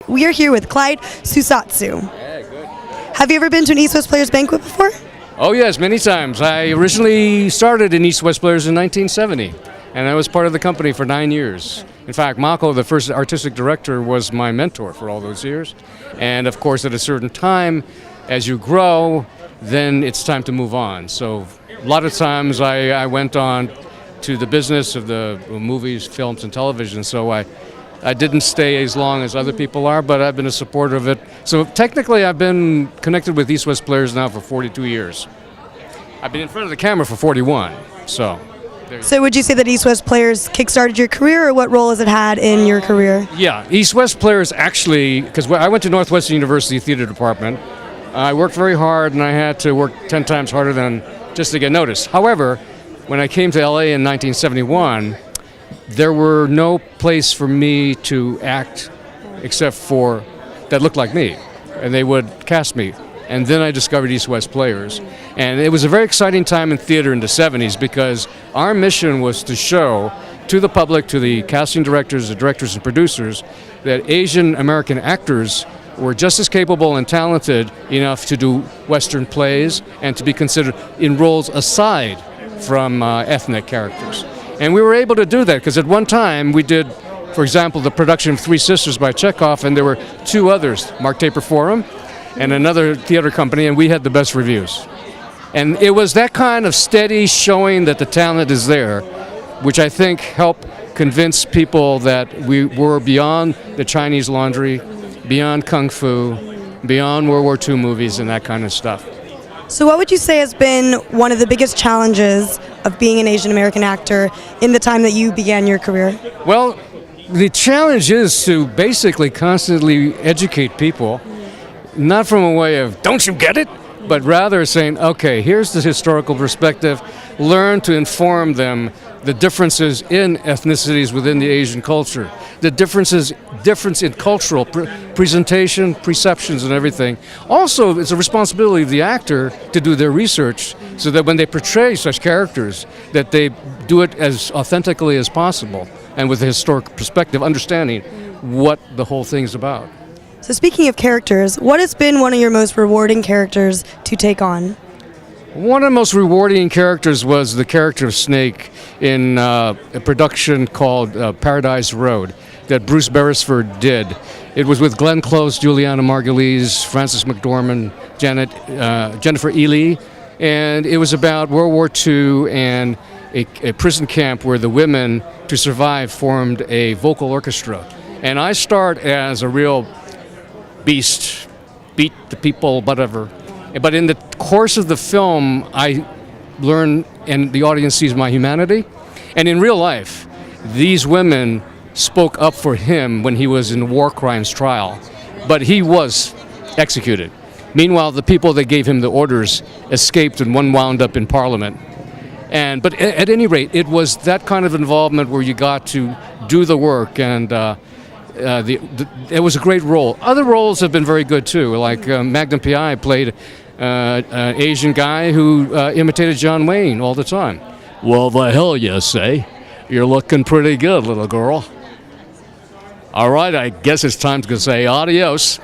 We are here with Clyde Kustatsu. Yeah, good. Have you ever been to an East West Players banquet before? Oh yes, many times. I originally started in East West Players in 1970, and I was part of the company for 9 years. In fact, Mako, the first artistic director, was my mentor for all those years. And of course, at a certain time, as you grow, then it's time to move on. So a lot of times I went on to the business of the movies, films, and television, so I didn't stay as long as other people are, but I've been a supporter of it. So technically I've been connected with East West Players now for 42 years. I've been in front of the camera for 41, so. So would you say that East West Players kickstarted your career, or what role has it had in your career? Yeah, East West Players actually, because I went to Northwestern University Theater Department. I worked very hard, and I had to work 10 times harder than just to get noticed. However, when I came to LA in 1971, there were no place for me to act except for that looked like me, and they would cast me. And then I discovered East West Players, and it was a very exciting time in theater in the 70s because our mission was to show to the public, to the casting directors, the directors and producers, that Asian American actors were just as capable and talented enough to do Western plays and to be considered in roles aside from ethnic characters. And we were able to do that because at one time we did, for example, the production of Three Sisters by Chekhov, and there were two others, Mark Taper Forum and another theater company, and we had the best reviews. And it was that kind of steady showing that the talent is there, which I think helped convince people that we were beyond the Chinese laundry, beyond Kung Fu, beyond World War II movies and that kind of stuff. So what would you say has been one of the biggest challenges of being an Asian American actor in the time that you began your career? Well, the challenge is to basically constantly educate people, not from a way of, don't you get it? But rather saying, okay, here's the historical perspective, learn to inform them the differences in ethnicities within the Asian culture, the difference in cultural presentation, perceptions, and everything. Also, it's a responsibility of the actor to do their research so that when they portray such characters, that they do it as authentically as possible and with a historic perspective, understanding what the whole thing's about. So speaking of characters, what has been one of your most rewarding characters to take on? One of the most rewarding characters was the character of Snake in a production called Paradise Road that Bruce Beresford did. It was with Glenn Close, Juliana Margulies, Frances McDormand, Jennifer Ely, and it was about World War II and a prison camp where the women, to survive, formed a vocal orchestra. And I start as a real beast, beat the people, whatever. But in the course of the film, I learn, and the audience sees my humanity. And in real life, these women spoke up for him when he was in a war crimes trial. But he was executed. Meanwhile, the people that gave him the orders escaped, and one wound up in Parliament. But at any rate, it was that kind of involvement where you got to do the work, and it was a great role. Other roles have been very good too, like Magnum P.I. played an Asian guy who imitated John Wayne all the time. Well, the hell you say? You're looking pretty good, little girl. All right, I guess it's time to say adios.